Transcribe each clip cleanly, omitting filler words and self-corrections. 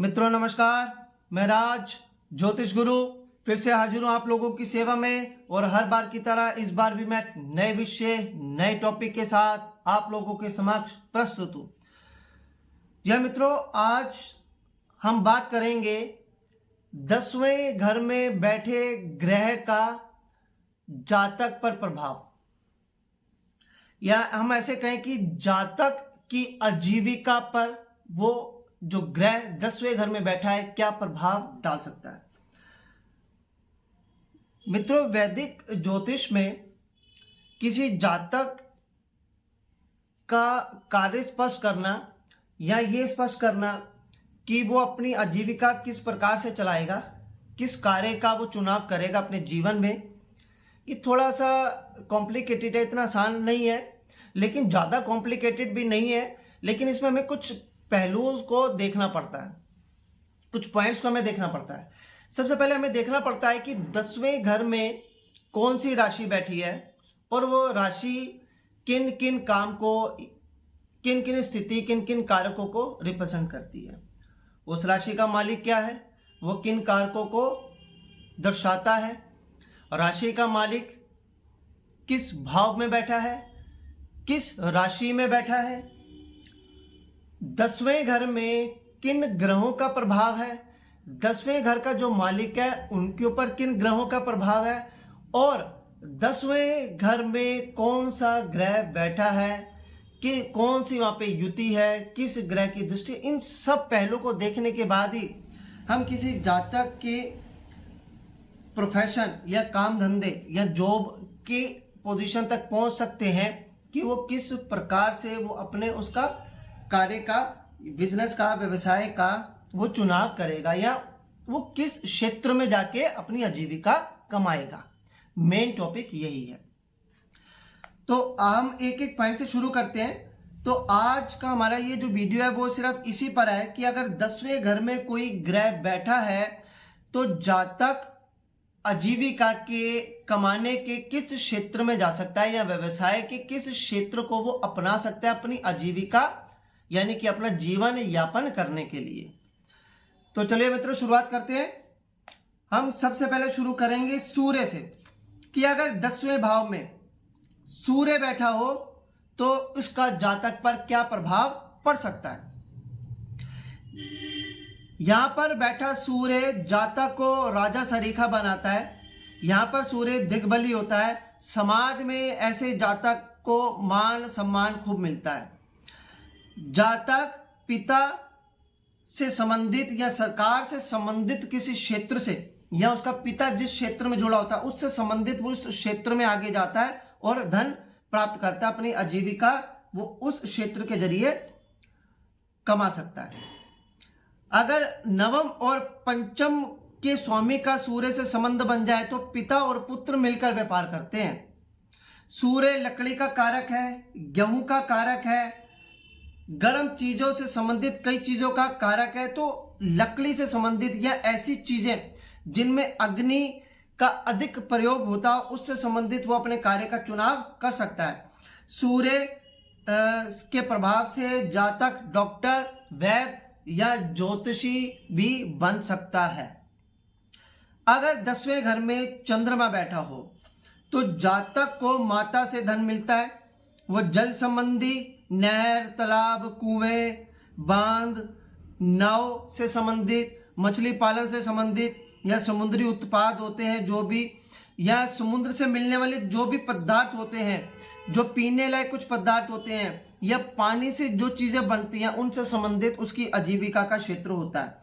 मित्रों नमस्कार, मैं राज ज्योतिष गुरु फिर से हाजिर हूं आप लोगों की सेवा में। और हर बार की तरह इस बार भी मैं नए विषय नए टॉपिक के साथ आप लोगों के समक्ष प्रस्तुत हूं। यह मित्रों, आज हम बात करेंगे 10वें घर में बैठे ग्रह का जातक पर प्रभाव, या हम ऐसे कहें कि जातक की आजीविका पर वो जो ग्रह 10वें घर में बैठा है क्या प्रभाव डाल सकता है। मित्रों, वैदिक ज्योतिष में किसी जातक का कार्य स्पष्ट करना या ये स्पष्ट करना कि वो अपनी आजीविका किस प्रकार से चलाएगा, किस कार्य का वो चुनाव करेगा अपने जीवन में, ये थोड़ा सा कॉम्प्लिकेटेड है, इतना आसान नहीं है, लेकिन ज़्यादा कॉम्प्लिकेटेड भी नहीं है। लेकिन इसमें हमें कुछ पहलुओं को देखना पड़ता है, कुछ पॉइंट्स को हमें देखना पड़ता है। सबसे पहले हमें देखना पड़ता है कि 10वें घर में कौन सी राशि बैठी है और वो राशि किन किन काम को, किन किन स्थिति, किन किन कारकों को रिप्रेजेंट करती है। उस राशि का मालिक क्या है, वो किन कारकों को दर्शाता है, राशि का मालिक किस भाव में बैठा है, किस राशि में बैठा है, 10वें घर में किन ग्रहों का प्रभाव है, 10वें घर का जो मालिक है उनके ऊपर किन ग्रहों का प्रभाव है, और 10वें घर में कौन सा ग्रह बैठा है, कि कौन सी वहां पे युति है, किस ग्रह की दृष्टि। इन सब पहलुओं को देखने के बाद ही हम किसी जातक के प्रोफेशन या काम धंधे या जॉब की पोजीशन तक पहुंच सकते हैं कि वो किस प्रकार से वो अपने उसका कार्य का, बिजनेस का, व्यवसाय का वो चुनाव करेगा, या वो किस क्षेत्र में जाके अपनी आजीविका कमाएगा। मेन टॉपिक यही है। तो हम एक एक पॉइंट से शुरू करते हैं। तो आज का हमारा ये जो वीडियो है वो सिर्फ इसी पर है कि अगर 10वें घर में कोई ग्रह बैठा है तो जातक आजीविका के कमाने के किस क्षेत्र में जा सकता है, या व्यवसाय के किस क्षेत्र को वो अपना सकता है अपनी आजीविका यानी कि अपना जीवन यापन करने के लिए। तो चलिए मित्रों, शुरुआत करते हैं। हम सबसे पहले शुरू करेंगे सूर्य से, कि अगर 10वें भाव में सूर्य बैठा हो तो इसका जातक पर क्या प्रभाव पड़ सकता है। यहां पर बैठा सूर्य जातक को राजा सरीखा बनाता है। यहां पर सूर्य दिग्बली होता है। समाज में ऐसे जातक को मान सम्मान खूब मिलता है। जातक पिता से संबंधित या सरकार से संबंधित किसी क्षेत्र से, या उसका पिता जिस क्षेत्र में जुड़ा होता है उससे संबंधित वो उस क्षेत्र में आगे जाता है और धन प्राप्त करता है, अपनी आजीविका वो उस क्षेत्र के जरिए कमा सकता है। अगर नवम और पंचम के स्वामी का सूर्य से संबंध बन जाए तो पिता और पुत्र मिलकर व्यापार करते हैं। सूर्य लकड़ी का कारक है, गेहूं का कारक है, गर्म चीजों से संबंधित कई चीजों का कारक है। तो लकड़ी से संबंधित या ऐसी चीजें जिनमें अग्नि का अधिक प्रयोग होता है उससे संबंधित वो अपने कार्य का चुनाव कर सकता है। सूर्य के प्रभाव से जातक डॉक्टर, वैद्य या ज्योतिषी भी बन सकता है। अगर 10वें घर में चंद्रमा बैठा हो तो जातक को माता से धन मिलता है। वो जल संबंधी, नहर, तालाब, कुएं, बांध, नाव से संबंधित, मछली पालन से संबंधित या समुद्री उत्पाद होते हैं जो भी, या समुद्र से मिलने वाले जो भी पदार्थ होते हैं, जो पीने लायक कुछ पदार्थ होते हैं, या पानी से जो चीजें बनती हैं उनसे संबंधित उसकी आजीविका का क्षेत्र होता है।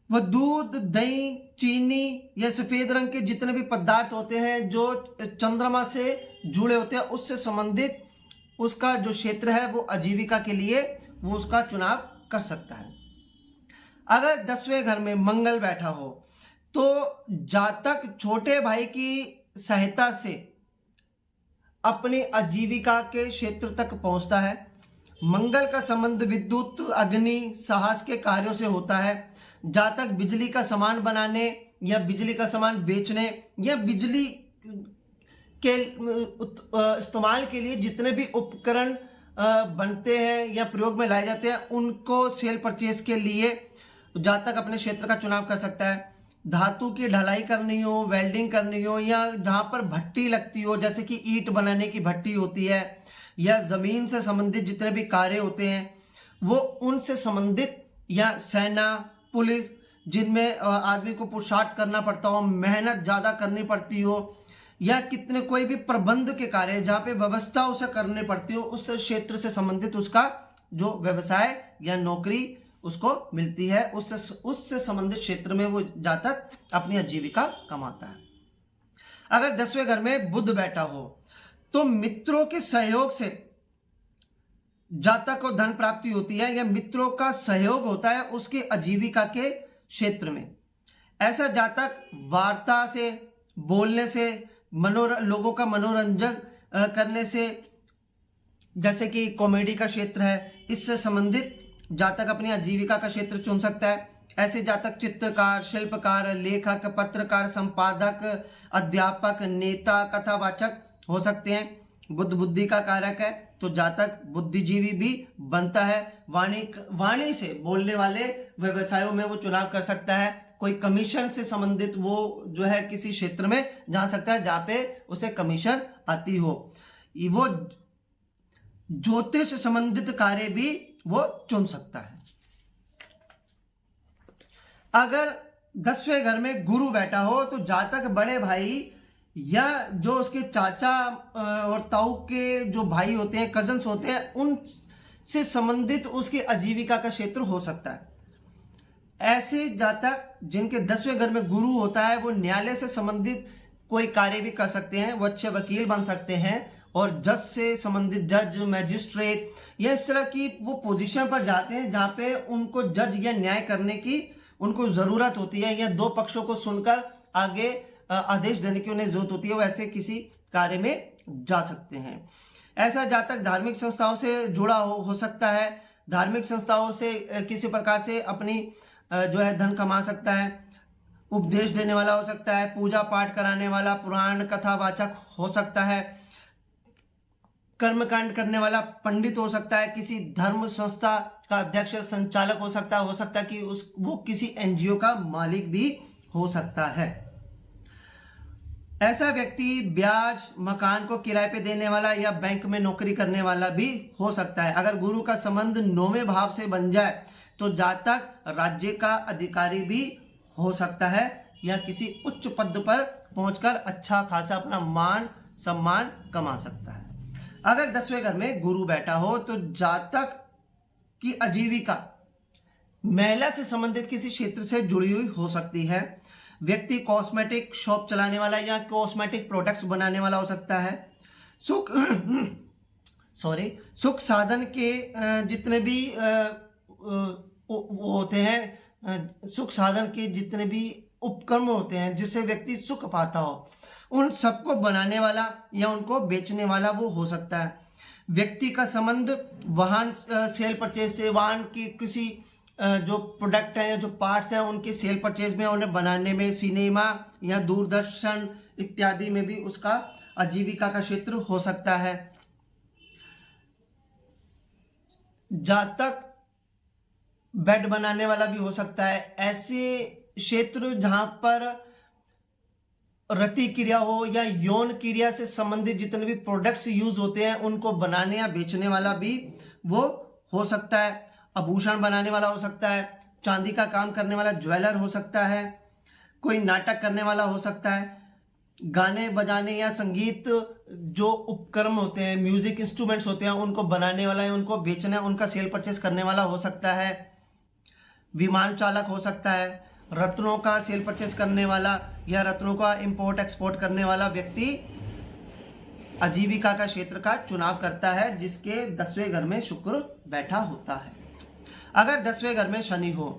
वह दूध, दही, चीनी या सफेद रंग के जितने भी पदार्थ होते हैं जो चंद्रमा से जुड़े होते हैं उससे संबंधित उसका जो क्षेत्र है वो आजीविका के लिए वो उसका चुनाव कर सकता है। अगर 10वें घर में मंगल बैठा हो तो जातक छोटे भाई की सहायता से अपनी आजीविका के क्षेत्र तक पहुंचता है। मंगल का संबंध विद्युत, अग्नि, साहस के कार्यों से होता है। जातक बिजली का सामान बनाने या बिजली का सामान बेचने या बिजली के इस्तेमाल के लिए जितने भी उपकरण बनते हैं या प्रयोग में लाए जाते हैं उनको सेल परचेज के लिए तो जातक अपने क्षेत्र का चुनाव कर सकता है। धातु की ढलाई करनी हो, वेल्डिंग करनी हो, या जहां पर भट्टी लगती हो, जैसे कि ईंट बनाने की भट्टी होती है, या जमीन से संबंधित जितने भी कार्य होते हैं वो उनसे संबंधित, या सेना, पुलिस, जिनमें आदमी को पुरुषार्थ करना पड़ता हो, मेहनत ज्यादा करनी पड़ती हो, या कितने कोई भी प्रबंध के कार्य जहां पे व्यवस्था उसे करनी पड़ती हो, उस क्षेत्र से संबंधित उसका जो व्यवसाय या नौकरी उसको मिलती है, उससे संबंधित क्षेत्र में वो जातक अपनी आजीविका कमाता है। अगर 10वें घर में बुध बैठा हो तो मित्रों के सहयोग से जातक को धन प्राप्ति होती है, या मित्रों का सहयोग होता है उसकी आजीविका के क्षेत्र में। ऐसा जातक वार्ता से, बोलने से, लोगों का मनोरंजन करने से, जैसे कि कॉमेडी का क्षेत्र है, इससे संबंधित जातक अपनी आजीविका का क्षेत्र चुन सकता है। ऐसे जातक चित्रकार, शिल्पकार, लेखक, पत्रकार, संपादक, अध्यापक, नेता, कथावाचक हो सकते हैं। बुद्ध बुद्धि का कारक है तो जातक बुद्धिजीवी भी बनता है। वाणी से बोलने वाले व्यवसायों में वो चुनाव कर सकता है। कोई कमीशन से संबंधित वो जो है किसी क्षेत्र में जा सकता है जहां पे उसे कमीशन आती हो। वो ज्योतिष संबंधित कार्य भी वो चुन सकता है। अगर 10वें घर में गुरु बैठा हो तो जातक बड़े भाई या जो उसके चाचा और ताऊ के जो भाई होते हैं, कजन्स होते हैं, उनसे संबंधित उसकी आजीविका का क्षेत्र हो सकता है। ऐसे जातक जिनके 10वें घर में गुरु होता है वो न्यायालय से संबंधित कोई कार्य भी कर सकते हैं। वो अच्छे वकील बन सकते हैं और जज से संबंधित, जज, मैजिस्ट्रेट, या इस तरह की वो पोजीशन पर जाते हैं जहां पे उनको जज या न्याय करने की उनको जरूरत होती है, या दो पक्षों को सुनकर आगे आदेश देने की उन्हें जरूरत होती है। वो ऐसे किसी कार्य में जा सकते हैं। ऐसा जातक धार्मिक संस्थाओं से जुड़ा हो सकता है। धार्मिक संस्थाओं से किसी प्रकार से अपनी जो है धन कमा सकता है। उपदेश देने वाला हो सकता है, पूजा पाठ कराने वाला, पुराण कथावाचक हो सकता है, कर्मकांड करने वाला पंडित हो सकता है, किसी धर्म संस्था का अध्यक्ष, संचालक हो सकता है कि वो किसी एनजीओ का मालिक भी हो सकता है। ऐसा व्यक्ति ब्याज, मकान को किराए पे देने वाला या बैंक में नौकरी करने वाला भी हो सकता है। अगर गुरु का संबंध 9वें भाव से बन जाए तो जातक राज्य का अधिकारी भी हो सकता है, या किसी उच्च पद पर पहुंचकर अच्छा खासा अपना मान सम्मान कमा सकता है। अगर 10वें घर में गुरु बैठा हो तो जातक की आजीविका महिला से संबंधित किसी क्षेत्र से जुड़ी हुई हो सकती है। व्यक्ति कॉस्मेटिक शॉप चलाने वाला या कॉस्मेटिक प्रोडक्ट्स बनाने वाला हो सकता है। सुख साधन के जितने भी वो होते हैं, सुख साधन के जितने भी उपकरण होते हैं जिससे व्यक्ति सुख पाता हो, उन सबको बनाने वाला या उनको बेचने वाला वो हो सकता है। व्यक्ति का संबंध वाहन सेल परचेज से, वाहन की किसी जो प्रोडक्ट है या जो पार्ट्स हैं उनके सेल परचेज में, उन्हें बनाने में, सिनेमा या दूरदर्शन इत्यादि में भी उसका आजीविका का क्षेत्र हो सकता है। जातक बेड बनाने वाला भी हो सकता है। ऐसे क्षेत्र जहां पर रति क्रिया हो या यौन क्रिया से संबंधित जितने भी प्रोडक्ट्स यूज होते हैं उनको बनाने या बेचने वाला भी वो हो सकता है। आभूषण बनाने वाला हो सकता है, चांदी का काम करने वाला ज्वेलर हो सकता है, कोई नाटक करने वाला हो सकता है, गाने बजाने या संगीत जो उपकरण होते हैं, म्यूजिक इंस्ट्रूमेंट्स होते हैं, उनको बनाने वाला या उनको बेचना, उनका सेल परचेज करने वाला हो सकता है। विमान चालक हो सकता है। रत्नों का सेल परचेज करने वाला या रत्नों का इंपोर्ट एक्सपोर्ट करने वाला व्यक्ति आजीविका का क्षेत्र का चुनाव करता है जिसके 10वें घर में शुक्र बैठा होता है। अगर 10वें घर में शनि हो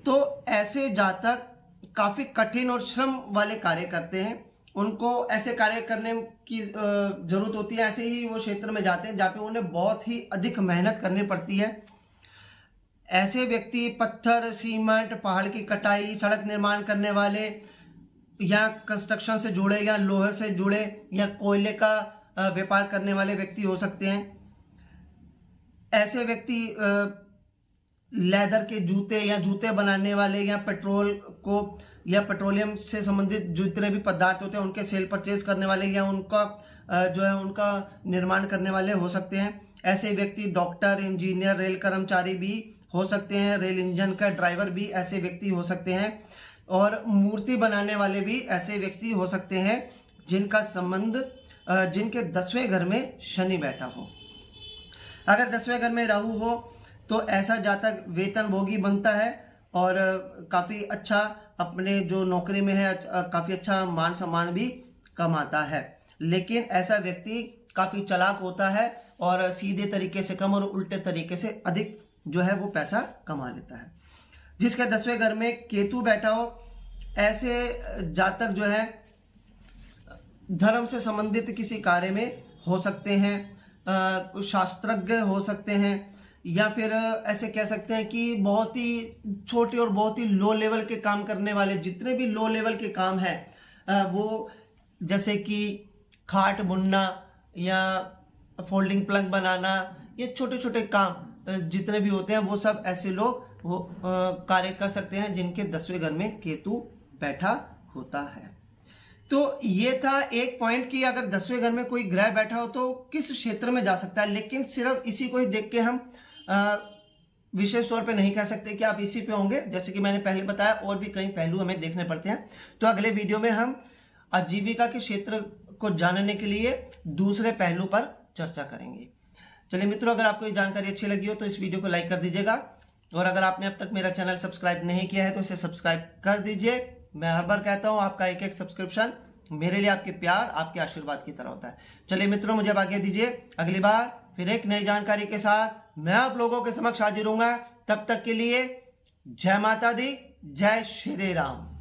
तो ऐसे जातक काफी कठिन और श्रम वाले कार्य करते हैं। उनको ऐसे कार्य करने की जरूरत होती है, ऐसे ही वो क्षेत्र में जाते हैं जहाँ पे उन्हें बहुत ही अधिक मेहनत करनी पड़ती है। ऐसे व्यक्ति पत्थर, सीमेंट, पहाड़ की कटाई, सड़क निर्माण करने वाले या कंस्ट्रक्शन से जुड़े या लोहे से जुड़े या कोयले का व्यापार करने वाले व्यक्ति हो सकते हैं। ऐसे व्यक्ति लेदर के जूते या जूते बनाने वाले या पेट्रोल को या पेट्रोलियम से संबंधित जितने भी पदार्थ होते हैं उनके सेल परचेज करने वाले या उनका जो है उनका निर्माण करने वाले हो सकते हैं। ऐसे व्यक्ति डॉक्टर, इंजीनियर, रेल कर्मचारी भी हो सकते हैं, रेल इंजन का ड्राइवर भी ऐसे व्यक्ति हो सकते हैं, और मूर्ति बनाने वाले भी ऐसे व्यक्ति हो सकते हैं जिनका संबंध जिनके 10वें घर में शनि बैठा हो। अगर 10वें घर में राहु हो तो ऐसा जातक वेतन भोगी बनता है और काफी अच्छा अपने जो नौकरी में है काफी अच्छा मान सम्मान भी कमाता है। लेकिन ऐसा व्यक्ति काफी चालाक होता है और सीधे तरीके से कम और उल्टे तरीके से अधिक जो है वो पैसा कमा लेता है। जिसके 10वें घर में केतु बैठा हो, ऐसे जातक जो है धर्म से संबंधित किसी कार्य में हो सकते हैं, शास्त्रज्ञ हो सकते हैं, या फिर ऐसे कह सकते हैं कि बहुत ही छोटे और बहुत ही लो लेवल के काम करने वाले, जितने भी लो लेवल के काम हैं वो जैसे कि खाट बुनना या फोल्डिंग प्लग बनाना, ये छोटे छोटे काम जितने भी होते हैं वो सब ऐसे लोग वो कार्य कर सकते हैं जिनके 10वें घर में केतु बैठा होता है। तो ये था एक पॉइंट कि अगर 10वें घर में कोई ग्रह बैठा हो तो किस क्षेत्र में जा सकता है। लेकिन सिर्फ इसी को ही देख के हम विशेष तौर पे नहीं कह सकते कि आप इसी पे होंगे। जैसे कि मैंने पहले बताया और भी कई पहलू हमें देखने पड़ते हैं। तो अगले वीडियो में हम आजीविका के क्षेत्र को जानने के लिए दूसरे पहलू पर चर्चा करेंगे। चलिए मित्रों, अगर आपको ये जानकारी अच्छी लगी हो तो इस वीडियो को लाइक कर दीजिएगा, और अगर आपने अब तक मेरा चैनल सब्सक्राइब नहीं किया है तो इसे सब्सक्राइब कर दीजिए। मैं हर बार कहता हूं आपका एक एक सब्सक्रिप्शन मेरे लिए आपके प्यार, आपके आशीर्वाद की तरह होता है। चलिए मित्रों, मुझे आज्ञा दीजिए, अगली बार फिर एक नई जानकारी के साथ मैं आप लोगों के समक्ष हाजिर होऊंगा। तब तक के लिए जय माता दी, जय श्री राम।